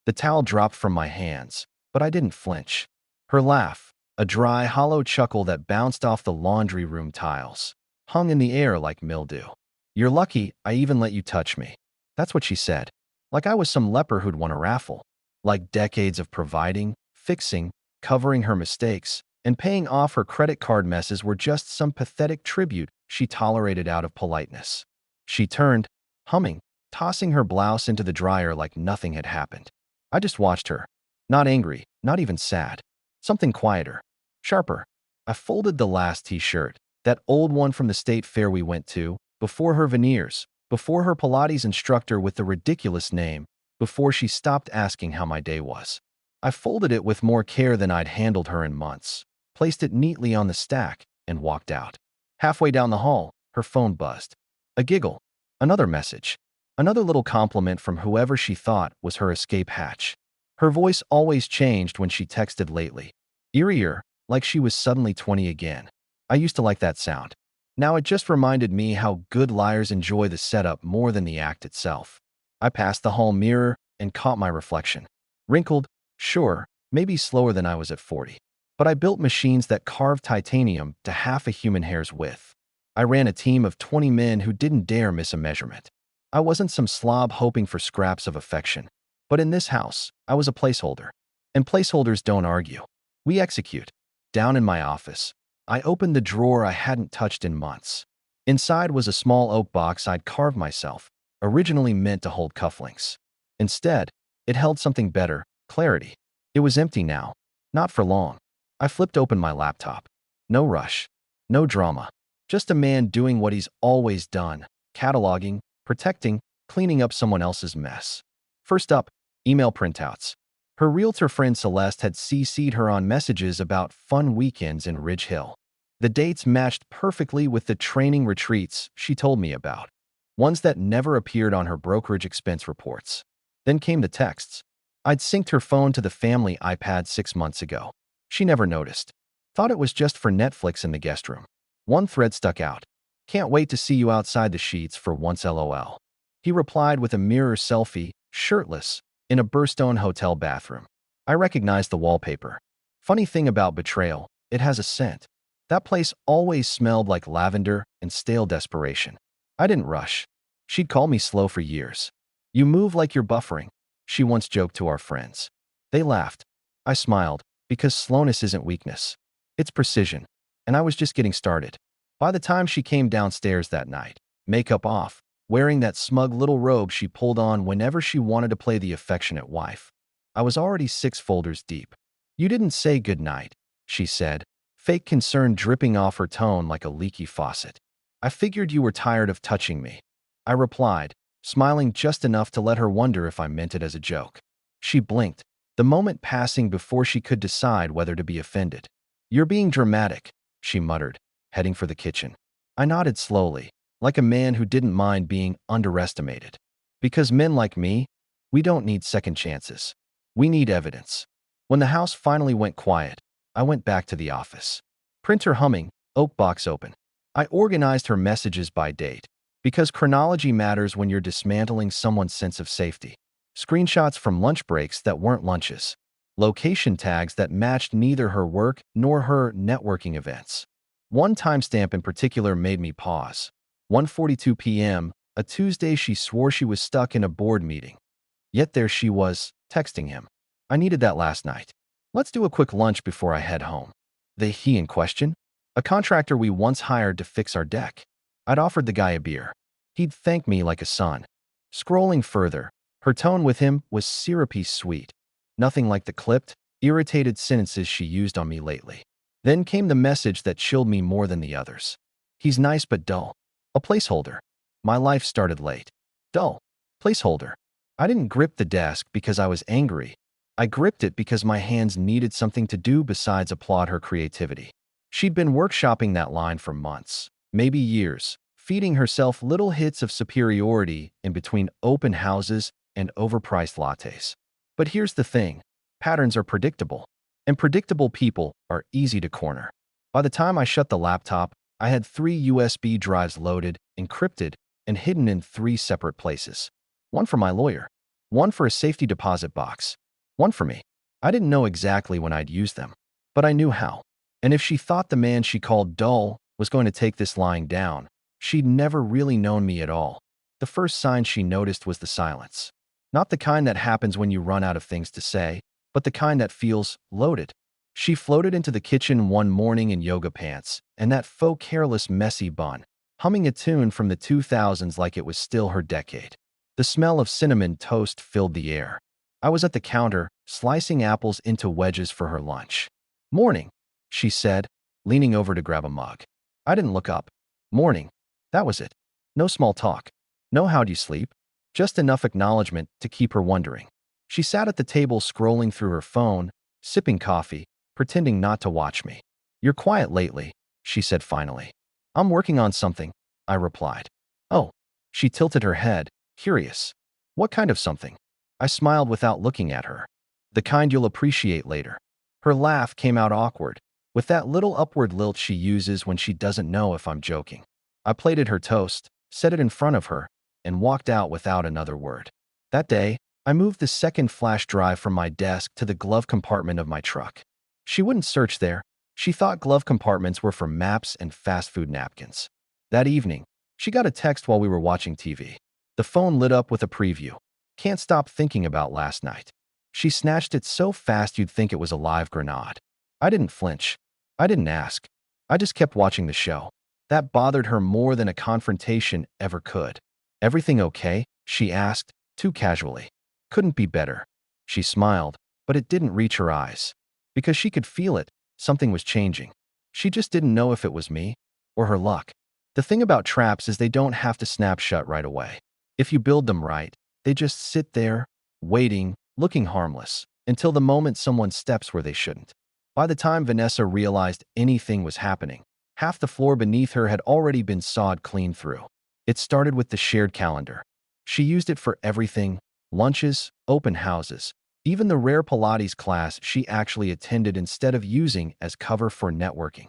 The towel dropped from my hands, but I didn't flinch. Her laugh, a dry, hollow chuckle that bounced off the laundry room tiles, hung in the air like mildew. "You're lucky I even let you touch me." That's what she said. Like I was some leper who'd won a raffle. Like decades of providing, fixing, covering her mistakes, and paying off her credit card messes were just some pathetic tribute she tolerated out of politeness. She turned, humming, tossing her blouse into the dryer like nothing had happened. I just watched her. Not angry, not even sad. Something quieter, sharper. I folded the last t-shirt, that old one from the state fair we went to, before her veneers, before her Pilates instructor with the ridiculous name, before she stopped asking how my day was. I folded it with more care than I'd handled her in months, placed it neatly on the stack, and walked out. Halfway down the hall, her phone buzzed. A giggle, another message, another little compliment from whoever she thought was her escape hatch. Her voice always changed when she texted lately. Eerier, like she was suddenly 20 again. I used to like that sound. Now it just reminded me how good liars enjoy the setup more than the act itself. I passed the hall mirror and caught my reflection. Wrinkled, sure, maybe slower than I was at 40. But I built machines that carved titanium to half a human hair's width. I ran a team of 20 men who didn't dare miss a measurement. I wasn't some slob hoping for scraps of affection. But in this house, I was a placeholder. And placeholders don't argue. We execute. Down in my office, I opened the drawer I hadn't touched in months. Inside was a small oak box I'd carved myself, originally meant to hold cufflinks. Instead, it held something better, clarity. It was empty now. Not for long. I flipped open my laptop. No rush. No drama. Just a man doing what he's always done, cataloging, protecting, cleaning up someone else's mess. First up, email printouts. Her realtor friend Celeste had CC'd her on messages about fun weekends in Ridge Hill. The dates matched perfectly with the training retreats she told me about, ones that never appeared on her brokerage expense reports. Then came the texts. I'd synced her phone to the family iPad 6 months ago. She never noticed. Thought it was just for Netflix in the guest room. One thread stuck out. "Can't wait to see you outside the sheets for once LOL." He replied with a mirror selfie, shirtless, in a Burstone hotel bathroom. I recognized the wallpaper. Funny thing about betrayal, it has a scent. That place always smelled like lavender and stale desperation. I didn't rush. She'd call me slow for years. "You move like you're buffering," she once joked to our friends. They laughed. I smiled, because slowness isn't weakness. It's precision. And I was just getting started. By the time she came downstairs that night, makeup off, wearing that smug little robe she pulled on whenever she wanted to play the affectionate wife, I was already 6 folders deep. "You didn't say goodnight," she said, fake concern dripping off her tone like a leaky faucet. "I figured you were tired of touching me." I replied, smiling just enough to let her wonder if I meant it as a joke. She blinked, the moment passing before she could decide whether to be offended. "You're being dramatic," she muttered, heading for the kitchen. I nodded slowly, like a man who didn't mind being underestimated. Because men like me, we don't need second chances. We need evidence. When the house finally went quiet, I went back to the office. Printer humming, oak box open. I organized her messages by date, because chronology matters when you're dismantling someone's sense of safety. Screenshots from lunch breaks that weren't lunches. Location tags that matched neither her work nor her networking events. One timestamp in particular made me pause. 1:42 p.m., a Tuesday she swore she was stuck in a board meeting. Yet there she was, texting him. I needed that last night. "Let's do a quick lunch before I head home." The he in question? A contractor we once hired to fix our deck. I'd offered the guy a beer. He'd thanked me like a son. Scrolling further, her tone with him was syrupy sweet. Nothing like the clipped, irritated sentences she used on me lately. Then came the message that chilled me more than the others. "He's nice but dull." A placeholder. My life started late. Dull. Placeholder. I didn't grip the desk because I was angry. I gripped it because my hands needed something to do besides applaud her creativity. She'd been workshopping that line for months, maybe years, feeding herself little hits of superiority in between open houses and overpriced lattes. But here's the thing. Patterns are predictable. And predictable people are easy to corner. By the time I shut the laptop, I had 3 USB drives loaded, encrypted, and hidden in 3 separate places. One for my lawyer, one for a safety deposit box, one for me. I didn't know exactly when I'd use them, but I knew how. And if she thought the man she called dull was going to take this lying down, she'd never really known me at all. The first sign she noticed was the silence. Not the kind that happens when you run out of things to say, but the kind that feels loaded. She floated into the kitchen one morning in yoga pants and that faux careless messy bun, humming a tune from the 2000s like it was still her decade. The smell of cinnamon toast filled the air. I was at the counter, slicing apples into wedges for her lunch. "Morning," she said, leaning over to grab a mug. I didn't look up. "Morning." That was it. No small talk. No "how'd you sleep?" Just enough acknowledgement to keep her wondering. She sat at the table scrolling through her phone, sipping coffee, pretending not to watch me. "You're quiet lately," she said finally. "I'm working on something," I replied. "Oh." She tilted her head, curious. "What kind of something?" I smiled without looking at her. "The kind you'll appreciate later." Her laugh came out awkward, with that little upward lilt she uses when she doesn't know if I'm joking. I plated her toast, set it in front of her, and walked out without another word. That day, I moved the second flash drive from my desk to the glove compartment of my truck. She wouldn't search there. She thought glove compartments were for maps and fast food napkins. That evening, she got a text while we were watching TV. The phone lit up with a preview. "Can't stop thinking about last night." She snatched it so fast you'd think it was a live grenade. I didn't flinch. I didn't ask. I just kept watching the show. That bothered her more than a confrontation ever could. "Everything okay?" she asked, too casually. "Couldn't be better." She smiled, but it didn't reach her eyes. Because she could feel it, something was changing. She just didn't know if it was me or her luck. The thing about traps is they don't have to snap shut right away. If you build them right, they just sit there, waiting, looking harmless, until the moment someone steps where they shouldn't. By the time Vanessa realized anything was happening, half the floor beneath her had already been sawed clean through. It started with the shared calendar. She used it for everything: lunches, open houses, even the rare Pilates class she actually attended instead of using as cover for networking.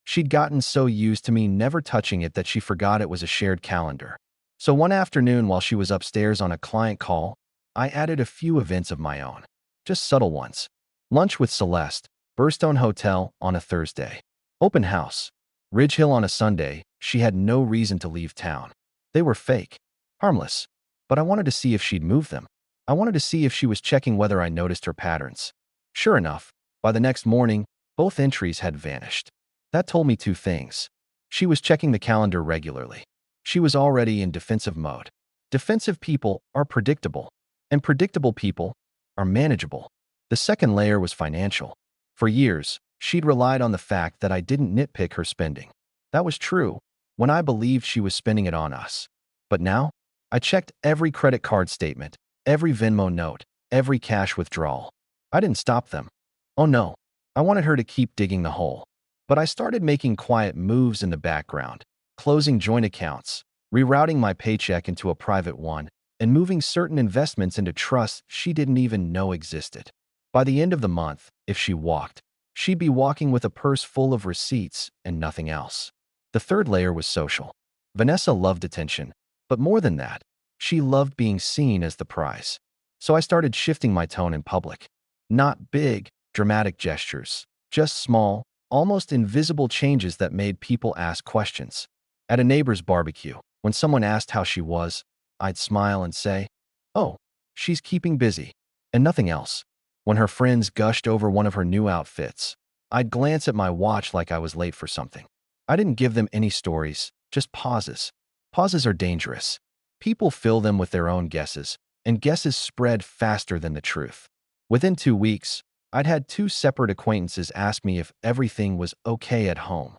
She'd gotten so used to me never touching it that she forgot it was a shared calendar. So one afternoon while she was upstairs on a client call, I added a few events of my own. Just subtle ones. Lunch with Celeste, Burstone Hotel on a Thursday. Open house, Ridge Hill on a Sunday. She had no reason to leave town. They were fake, harmless, but I wanted to see if she'd move them. I wanted to see if she was checking whether I noticed her patterns. Sure enough, by the next morning, both entries had vanished. That told me two things. She was checking the calendar regularly. She was already in defensive mode. Defensive people are predictable, and predictable people are manageable. The second layer was financial. For years, she'd relied on the fact that I didn't nitpick her spending. That was true when I believed she was spending it on us. But now, I checked every credit card statement, every Venmo note, every cash withdrawal. I didn't stop them. Oh no, I wanted her to keep digging the hole. But I started making quiet moves in the background, closing joint accounts, rerouting my paycheck into a private one, and moving certain investments into trusts she didn't even know existed. By the end of the month, if she walked, she'd be walking with a purse full of receipts and nothing else. The third layer was social. Vanessa loved attention, but more than that, she loved being seen as the prize. So I started shifting my tone in public. Not big, dramatic gestures, just small, almost invisible changes that made people ask questions. At a neighbor's barbecue, when someone asked how she was, I'd smile and say, "Oh, she's keeping busy," and nothing else. When her friends gushed over one of her new outfits, I'd glance at my watch like I was late for something. I didn't give them any stories, just pauses. Pauses are dangerous. People fill them with their own guesses, and guesses spread faster than the truth. Within 2 weeks, I'd had two separate acquaintances ask me if everything was okay at home.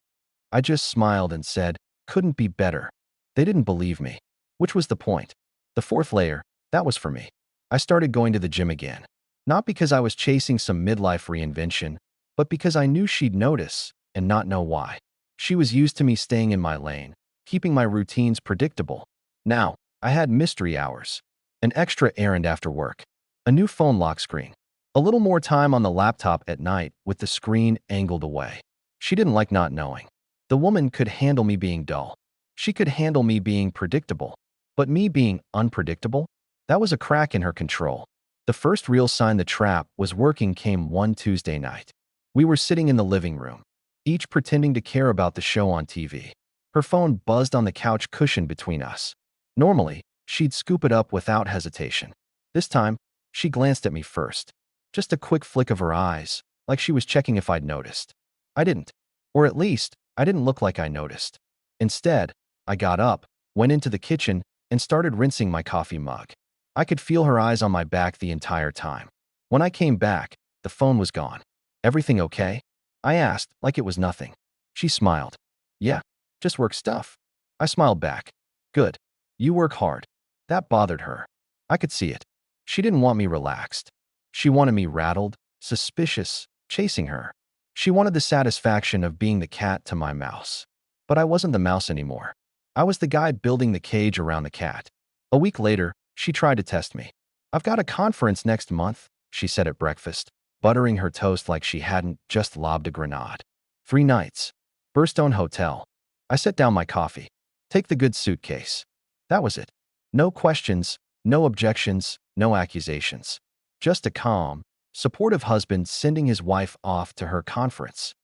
I just smiled and said, "Couldn't be better." They didn't believe me, which was the point. The fourth layer, that was for me. I started going to the gym again. Not because I was chasing some midlife reinvention, but because I knew she'd notice and not know why. She was used to me staying in my lane, keeping my routines predictable. Now, I had mystery hours, an extra errand after work, a new phone lock screen, a little more time on the laptop at night with the screen angled away. She didn't like not knowing. The woman could handle me being dull. She could handle me being predictable. But me being unpredictable? That was a crack in her control. The first real sign the trap was working came one Tuesday night. We were sitting in the living room, each pretending to care about the show on TV. Her phone buzzed on the couch cushion between us. Normally, she'd scoop it up without hesitation. This time, she glanced at me first. Just a quick flick of her eyes, like she was checking if I'd noticed. I didn't. Or at least, I didn't look like I noticed. Instead, I got up, went into the kitchen, and started rinsing my coffee mug. I could feel her eyes on my back the entire time. When I came back, the phone was gone. "Everything okay?" I asked, like it was nothing. She smiled. "Yeah, just work stuff." I smiled back. "Good. You work hard." That bothered her. I could see it. She didn't want me relaxed. She wanted me rattled, suspicious, chasing her. She wanted the satisfaction of being the cat to my mouse. But I wasn't the mouse anymore. I was the guy building the cage around the cat. A week later, she tried to test me. "I've got a conference next month," she said at breakfast, buttering her toast like she hadn't just lobbed a grenade. 3 nights. Burstone Hotel. I set down my coffee. "Take the good suitcase." That was it. No questions, no objections, no accusations. Just a calm, supportive husband sending his wife off to her conference.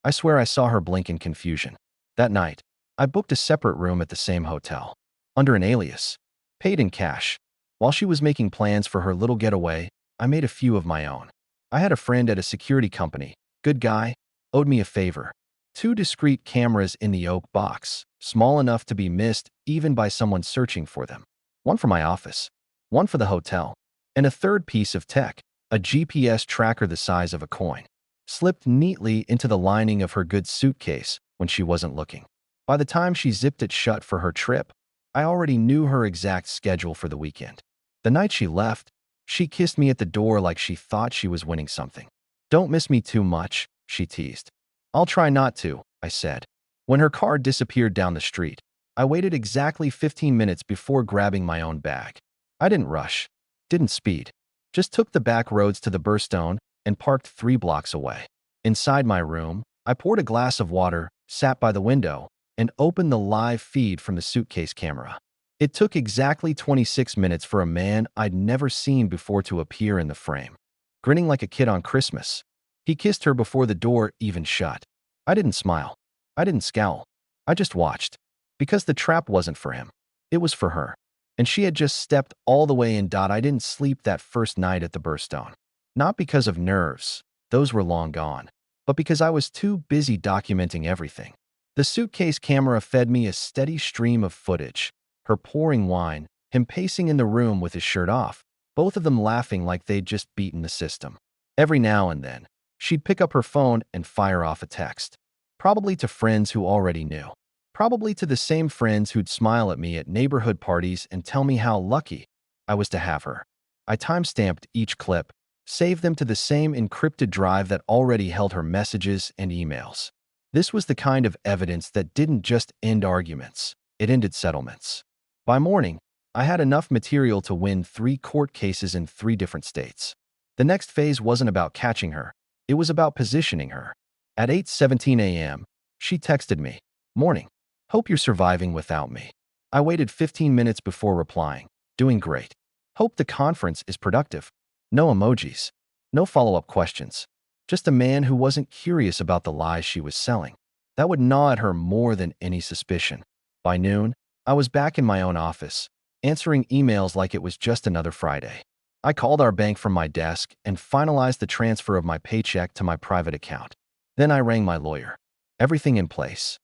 I swear I saw her blink in confusion. That night, I booked a separate room at the same hotel, under an alias, paid in cash. While she was making plans for her little getaway, I made a few of my own. I had a friend at a security company, good guy, owed me a favor. 2 discreet cameras in the oak box, small enough to be missed even by someone searching for them. One for my office, one for the hotel, and a third piece of tech, a GPS tracker the size of a coin, slipped neatly into the lining of her goods suitcase when she wasn't looking. By the time she zipped it shut for her trip, I already knew her exact schedule for the weekend. The night she left, she kissed me at the door like she thought she was winning something. "Don't miss me too much," she teased. "I'll try not to," I said. When her car disappeared down the street, I waited exactly 15 minutes before grabbing my own bag. I didn't rush, didn't speed, just took the back roads to the Burstone and parked 3 blocks away. Inside my room, I poured a glass of water, sat by the window, and opened the live feed from the suitcase camera. It took exactly 26 minutes for a man I'd never seen before to appear in the frame, grinning like a kid on Christmas. He kissed her before the door even shut. I didn't smile. I didn't scowl. I just watched. Because the trap wasn't for him. It was for her. And she had just stepped all the way in. I didn't sleep that first night at the Burstone. Not because of nerves. Those were long gone. But because I was too busy documenting everything. The suitcase camera fed me a steady stream of footage. Her pouring wine, him pacing in the room with his shirt off, both of them laughing like they'd just beaten the system. Every now and then, she'd pick up her phone and fire off a text. Probably to friends who already knew. Probably to the same friends who'd smile at me at neighborhood parties and tell me how lucky I was to have her. I time-stamped each clip, saved them to the same encrypted drive that already held her messages and emails. This was the kind of evidence that didn't just end arguments, it ended settlements. By morning, I had enough material to win 3 court cases in 3 different states. The next phase wasn't about catching her, it was about positioning her. At 8:17 a.m., she texted me, "Morning. Hope you're surviving without me." I waited 15 minutes before replying. "Doing great. Hope the conference is productive." No emojis. No follow-up questions. Just a man who wasn't curious about the lies she was selling. That would gnaw at her more than any suspicion. By noon, I was back in my own office, answering emails like it was just another Friday. I called our bank from my desk and finalized the transfer of my paycheck to my private account. Then I rang my lawyer. "Everything in place?"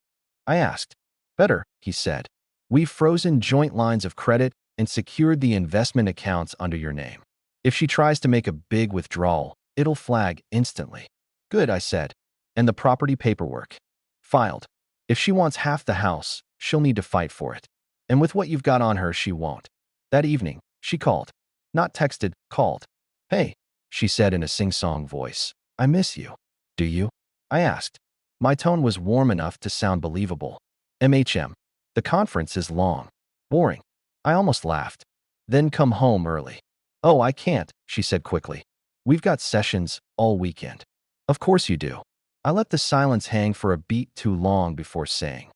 I asked. "Better," he said. "We've frozen joint lines of credit and secured the investment accounts under your name. If she tries to make a big withdrawal, it'll flag instantly." "Good," I said. "And the property paperwork?" "Filed. If she wants half the house, she'll need to fight for it. And with what you've got on her, she won't." That evening, she called. Not texted, called. "Hey," she said in a sing-song voice. "I miss you." "Do you?" I asked. My tone was warm enough to sound believable. "MHM. The conference is long. Boring." I almost laughed. "Then come home early." "Oh, I can't," she said quickly. "We've got sessions all weekend." "Of course you do." I let the silence hang for a beat too long before saying,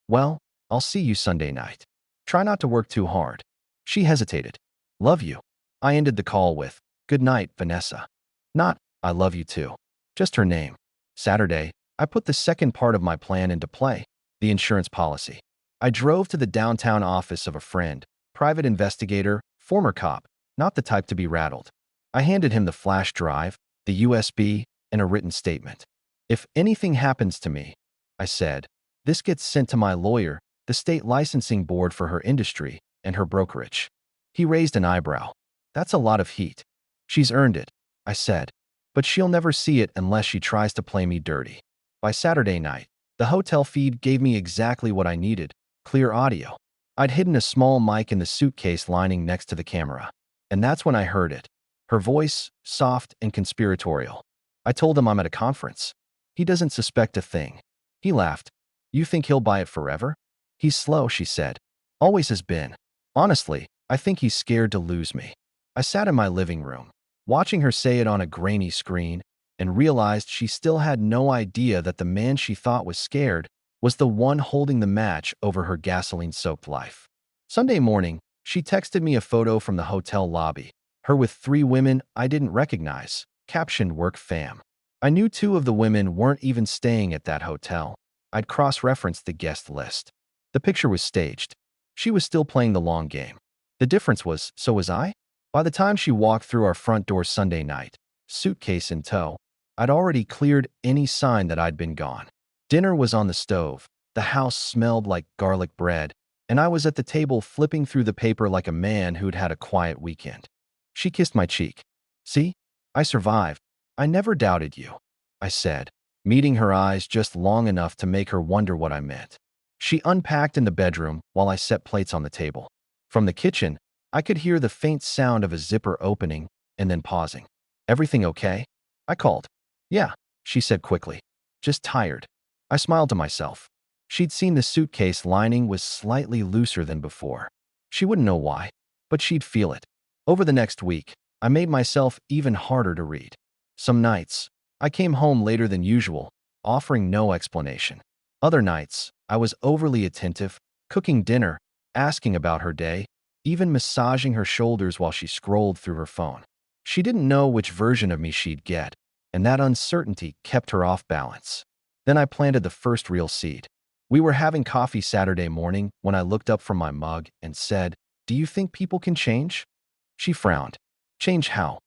"Well, I'll see you Sunday night. Try not to work too hard." She hesitated. Love you. I ended the call with, good night, Vanessa. Not, I love you too. Just her name. Saturday, I put the second part of my plan into play, the insurance policy. I drove to the downtown office of a friend, private investigator, former cop, not the type to be rattled. I handed him the flash drive, the USB, and a written statement. If anything happens to me, I said, this gets sent to my lawyer, the state licensing board for her industry, and her brokerage. He raised an eyebrow. That's a lot of heat. She's earned it, I said. But she'll never see it unless she tries to play me dirty. By Saturday night, the hotel feed gave me exactly what I needed, clear audio. I'd hidden a small mic in the suitcase lining next to the camera. And that's when I heard it. Her voice, soft and conspiratorial. I told him I'm at a conference. He doesn't suspect a thing. He laughed. You think he'll buy it forever? He's slow, she said. Always has been. Honestly, I think he's scared to lose me. I sat in my living room, watching her say it on a grainy screen, and realized she still had no idea that the man she thought was scared was the one holding the match over her gasoline-soaked life. Sunday morning, she texted me a photo from the hotel lobby, her with 3 women I didn't recognize, captioned work fam. I knew 2 of the women weren't even staying at that hotel. I'd cross-referenced the guest list. The picture was staged. She was still playing the long game. The difference was, so was I? By the time she walked through our front door Sunday night, suitcase in tow, I'd already cleared any sign that I'd been gone. Dinner was on the stove, the house smelled like garlic bread, and I was at the table flipping through the paper like a man who'd had a quiet weekend. She kissed my cheek. See? I survived. I never doubted you, I said, meeting her eyes just long enough to make her wonder what I meant. She unpacked in the bedroom while I set plates on the table. From the kitchen, I could hear the faint sound of a zipper opening and then pausing. Everything okay? I called. Yeah, she said quickly. Just tired. I smiled to myself. She'd seen the suitcase lining was slightly looser than before. She wouldn't know why, but she'd feel it. Over the next week, I made myself even harder to read. Some nights, I came home later than usual, offering no explanation. Other nights, I was overly attentive, cooking dinner, asking about her day, even massaging her shoulders while she scrolled through her phone. She didn't know which version of me she'd get, and that uncertainty kept her off balance. Then I planted the first real seed. We were having coffee Saturday morning when I looked up from my mug and said, "Do you think people can change?" She frowned. Change how?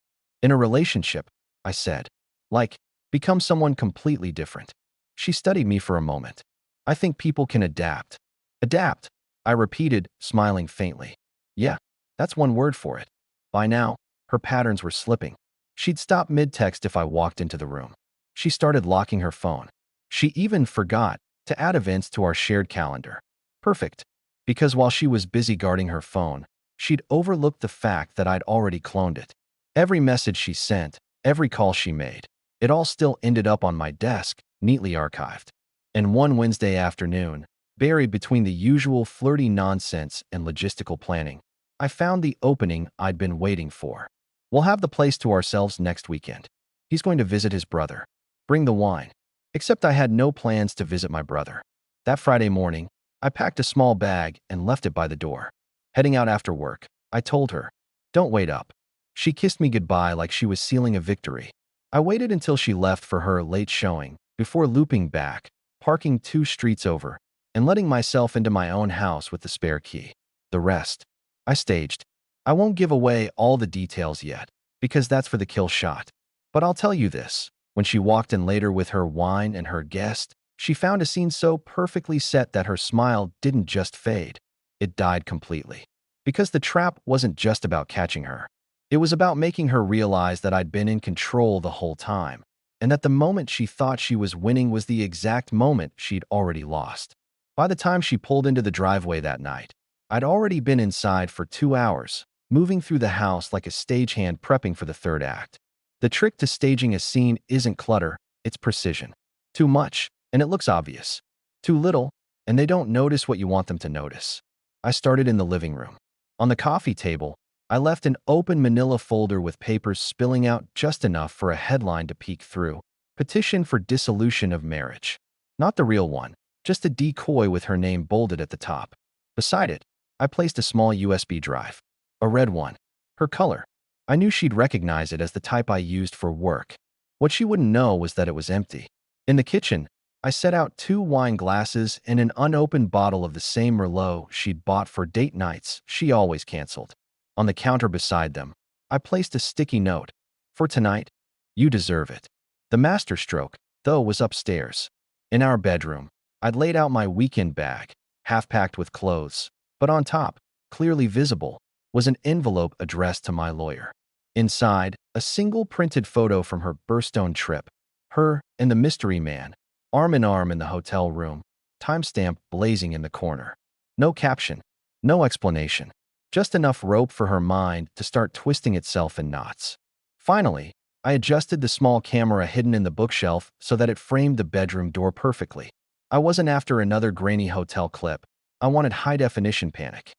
In a relationship, I said. Like, become someone completely different. She studied me for a moment. I think people can adapt. Adapt, I repeated, smiling faintly. Yeah, that's one word for it. By now, her patterns were slipping. She'd stop mid-text if I walked into the room. She started locking her phone. She even forgot to add events to our shared calendar. Perfect, because while she was busy guarding her phone, she'd overlooked the fact that I'd already cloned it. Every message she sent, every call she made, it all still ended up on my desk, neatly archived. And one Wednesday afternoon, buried between the usual flirty nonsense and logistical planning, I found the opening I'd been waiting for. We'll have the place to ourselves next weekend. He's going to visit his brother. Bring the wine. Except I had no plans to visit my brother. That Friday morning, I packed a small bag and left it by the door. Heading out after work, I told her, "Don't wait up." She kissed me goodbye like she was sealing a victory. I waited until she left for her late showing, before looping back, parking 2 streets over, and letting myself into my own house with the spare key. The rest, I staged. I won't give away all the details yet, because that's for the kill shot. But I'll tell you this. When she walked in later with her wine and her guest, she found a scene so perfectly set that her smile didn't just fade. It died completely. Because the trap wasn't just about catching her. It was about making her realize that I'd been in control the whole time, and that the moment she thought she was winning was the exact moment she'd already lost. By the time she pulled into the driveway that night, I'd already been inside for 2 hours, moving through the house like a stagehand prepping for the third act. The trick to staging a scene isn't clutter, it's precision. Too much, and it looks obvious. Too little, and they don't notice what you want them to notice. I started in the living room. On the coffee table, I left an open manila folder with papers spilling out just enough for a headline to peek through. Petition for dissolution of marriage. Not the real one, just a decoy with her name bolded at the top. Beside it, I placed a small USB drive. A red one. Her color. I knew she'd recognize it as the type I used for work. What she wouldn't know was that it was empty. In the kitchen, I set out 2 wine glasses and an unopened bottle of the same Merlot she'd bought for date nights she always canceled. On the counter beside them, I placed a sticky note. For tonight, you deserve it. The masterstroke, though, was upstairs. In our bedroom, I'd laid out my weekend bag, half-packed with clothes, but on top, clearly visible, was an envelope addressed to my lawyer. Inside, a single printed photo from her Burstone trip, her and the mystery man, arm in arm in the hotel room, timestamp blazing in the corner. No caption, no explanation, just enough rope for her mind to start twisting itself in knots. Finally, I adjusted the small camera hidden in the bookshelf so that it framed the bedroom door perfectly. I wasn't after another grainy hotel clip. I wanted high-definition panic.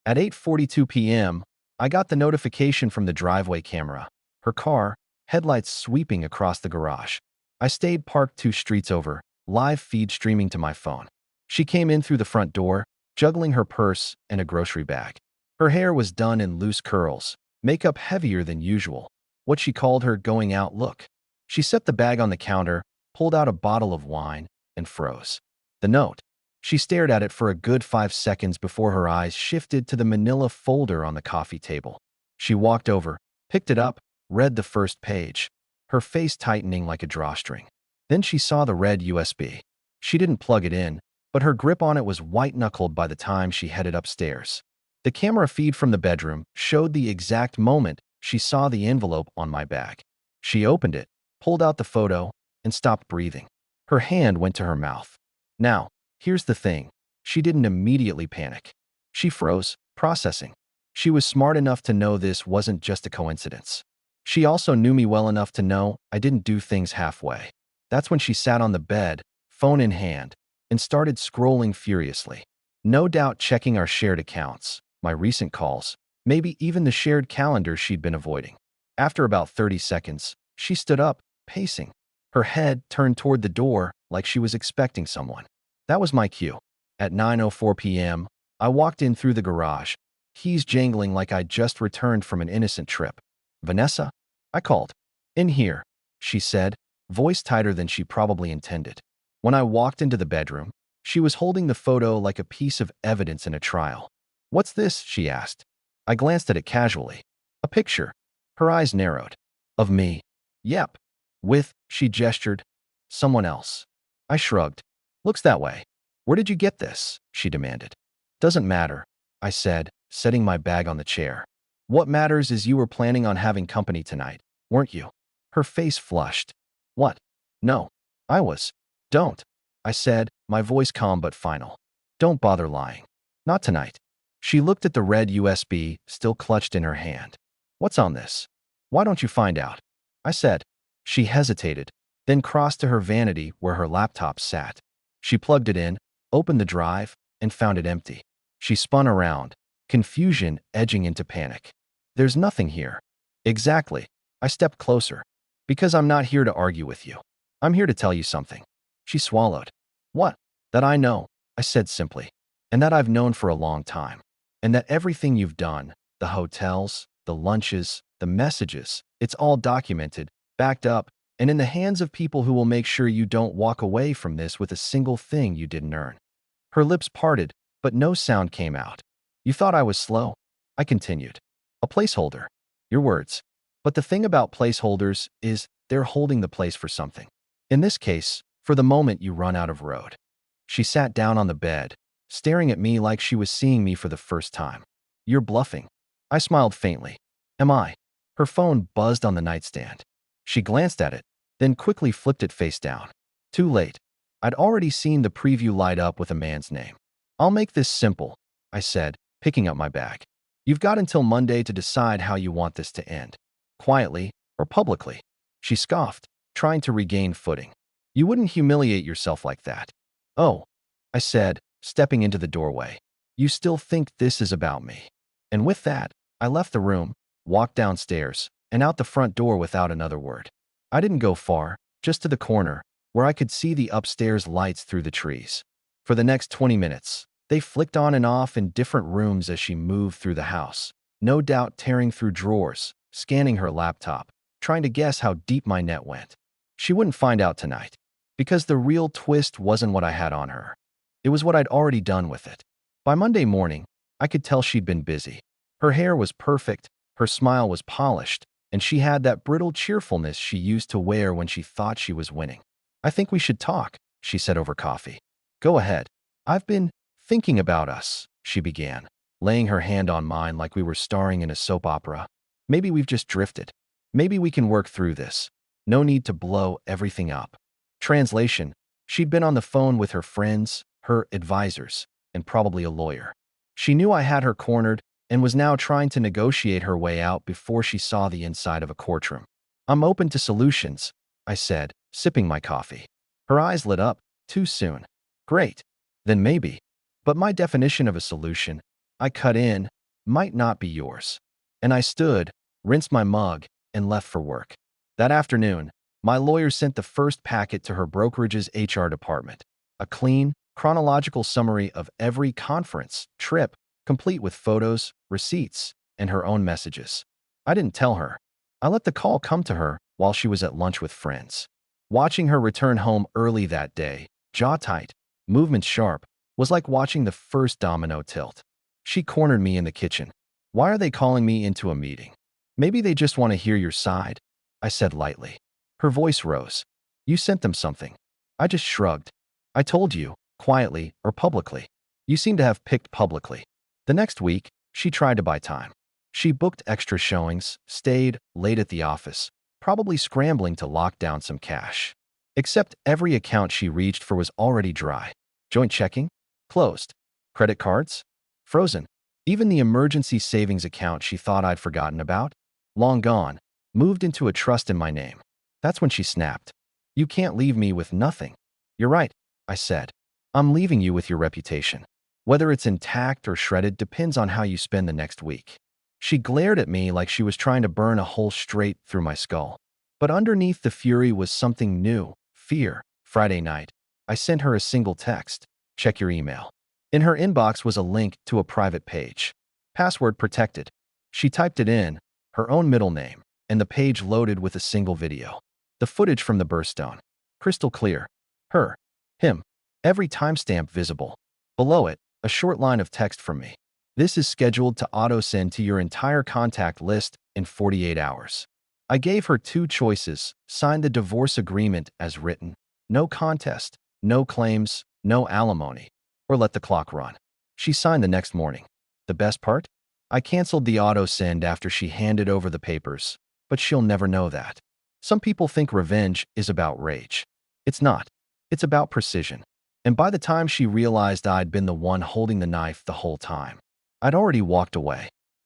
At 8:42 p.m., I got the notification from the driveway camera. Her car, headlights sweeping across the garage. I stayed parked 2 streets over, live feed streaming to my phone. She came in through the front door, juggling her purse and a grocery bag. Her hair was done in loose curls, makeup heavier than usual, what she called her going out look. She set the bag on the counter, pulled out a bottle of wine, and froze. The note. She stared at it for a good 5 seconds before her eyes shifted to the manila folder on the coffee table. She walked over, picked it up, read the first page, her face tightening like a drawstring. Then she saw the red USB. She didn't plug it in, but her grip on it was white-knuckled by the time she headed upstairs. The camera feed from the bedroom showed the exact moment she saw the envelope on my bag. She opened it, pulled out the photo, and stopped breathing. Her hand went to her mouth. Now, here's the thing. She didn't immediately panic. She froze, processing. She was smart enough to know this wasn't just a coincidence. She also knew me well enough to know I didn't do things halfway. That's when she sat on the bed, phone in hand, and started scrolling furiously. No doubt checking our shared accounts, my recent calls, maybe even the shared calendar she'd been avoiding. After about 30 seconds, she stood up, pacing. Her head turned toward the door like she was expecting someone. That was my cue. At 9:04 p.m., I walked in through the garage, keys jangling like I'd just returned from an innocent trip. "Vanessa?" I called. "In here," she said, voice tighter than she probably intended. When I walked into the bedroom, she was holding the photo like a piece of evidence in a trial. "What's this?" she asked. I glanced at it casually. "A picture." Her eyes narrowed. "Of me?" "Yep." "With," she gestured, "someone else." I shrugged. "Looks that way." "Where did you get this?" she demanded. "Doesn't matter," I said, setting my bag on the chair. "What matters is you were planning on having company tonight, weren't you?" Her face flushed. "What?" "No. I was." "Don't," I said, my voice calm but final. "Don't bother lying. Not tonight." She looked at the red USB still clutched in her hand. "What's on this?" "Why don't you find out?" I said. She hesitated, then crossed to her vanity where her laptop sat. She plugged it in, opened the drive, and found it empty. She spun around, confusion edging into panic. "There's nothing here." "Exactly." I stepped closer. "Because I'm not here to argue with you. I'm here to tell you something." She swallowed. "What?" "That I know," I said simply, "and that I've known for a long time. And that everything you've done, the hotels, the lunches, the messages, it's all documented, backed up, and in the hands of people who will make sure you don't walk away from this with a single thing you didn't earn." Her lips parted, but no sound came out. "You thought I was slow?" I continued. "A placeholder." "Your words. But the thing about placeholders is they're holding the place for something. In this case, for the moment you run out of road." She sat down on the bed, staring at me like she was seeing me for the first time. "You're bluffing." I smiled faintly. "Am I?" Her phone buzzed on the nightstand. She glanced at it, then quickly flipped it face down. Too late. I'd already seen the preview light up with a man's name. "I'll make this simple," I said, picking up my bag. "You've got until Monday to decide how you want this to end. Quietly or publicly." She scoffed, trying to regain footing. "You wouldn't humiliate yourself like that." "Oh," I said, stepping into the doorway. "You still think this is about me." And with that, I left the room, walked downstairs, and out the front door without another word. I didn't go far, just to the corner, where I could see the upstairs lights through the trees. For the next 20 minutes, they flicked on and off in different rooms as she moved through the house. no doubt tearing through drawers, scanning her laptop, trying to guess how deep my net went. She wouldn't find out tonight, because the real twist wasn't what I had on her. It was what I'd already done with it. By Monday morning, I could tell she'd been busy. Her hair was perfect, her smile was polished, and she had that brittle cheerfulness she used to wear when she thought she was winning. "I think we should talk," she said over coffee. "Go ahead." "I've been thinking about us," she began, laying her hand on mine like we were starring in a soap opera. "Maybe we've just drifted. Maybe we can work through this. No need to blow everything up." Translation: she'd been on the phone with her friends, her advisors, and probably a lawyer. She knew I had her cornered and was now trying to negotiate her way out before she saw the inside of a courtroom. "I'm open to solutions," I said, sipping my coffee. Her eyes lit up. "Too soon." "Great. Then maybe. But my definition of a solution," I cut in, "might not be yours." And I stood, rinsed my mug, and left for work. That afternoon, my lawyer sent the first packet to her brokerage's HR department. A clean, chronological summary of every conference, trip, complete with photos, receipts, and her own messages. I didn't tell her. I let the call come to her while she was at lunch with friends. Watching her return home early that day, jaw tight, movements sharp, was like watching the first domino tilt. She cornered me in the kitchen. "Why are they calling me into a meeting?" "Maybe they just want to hear your side," I said lightly. Her voice rose. "You sent them something." I just shrugged. "I told you, quietly or publicly." "You seem to have picked publicly." The next week, she tried to buy time. She booked extra showings, stayed late at the office, probably scrambling to lock down some cash. Except every account she reached for was already dry. Joint checking? Closed. Credit cards? Frozen. Even the emergency savings account she thought I'd forgotten about? Long gone, moved into a trust in my name. That's when she snapped. "You can't leave me with nothing." "You're right," I said. "I'm leaving you with your reputation. Whether it's intact or shredded depends on how you spend the next week." She glared at me like she was trying to burn a hole straight through my skull. But underneath the fury was something new: fear. Friday night, I sent her a single text: "Check your email." In her inbox was a link to a private page. Password protected. She typed it in, her own middle name, and the page loaded with a single video. The footage from the birthstone. Crystal clear. Her. Him. Every timestamp visible. Below it, a short line of text from me. "This is scheduled to auto-send to your entire contact list in 48 hours. I gave her two choices: sign the divorce agreement as written, no contest, no claims, no alimony, or let the clock run. She signed the next morning. The best part? I canceled the auto-send after she handed over the papers, but she'll never know that. Some people think revenge is about rage. It's not. It's about precision. And by the time she realized I'd been the one holding the knife the whole time, I'd already walked away.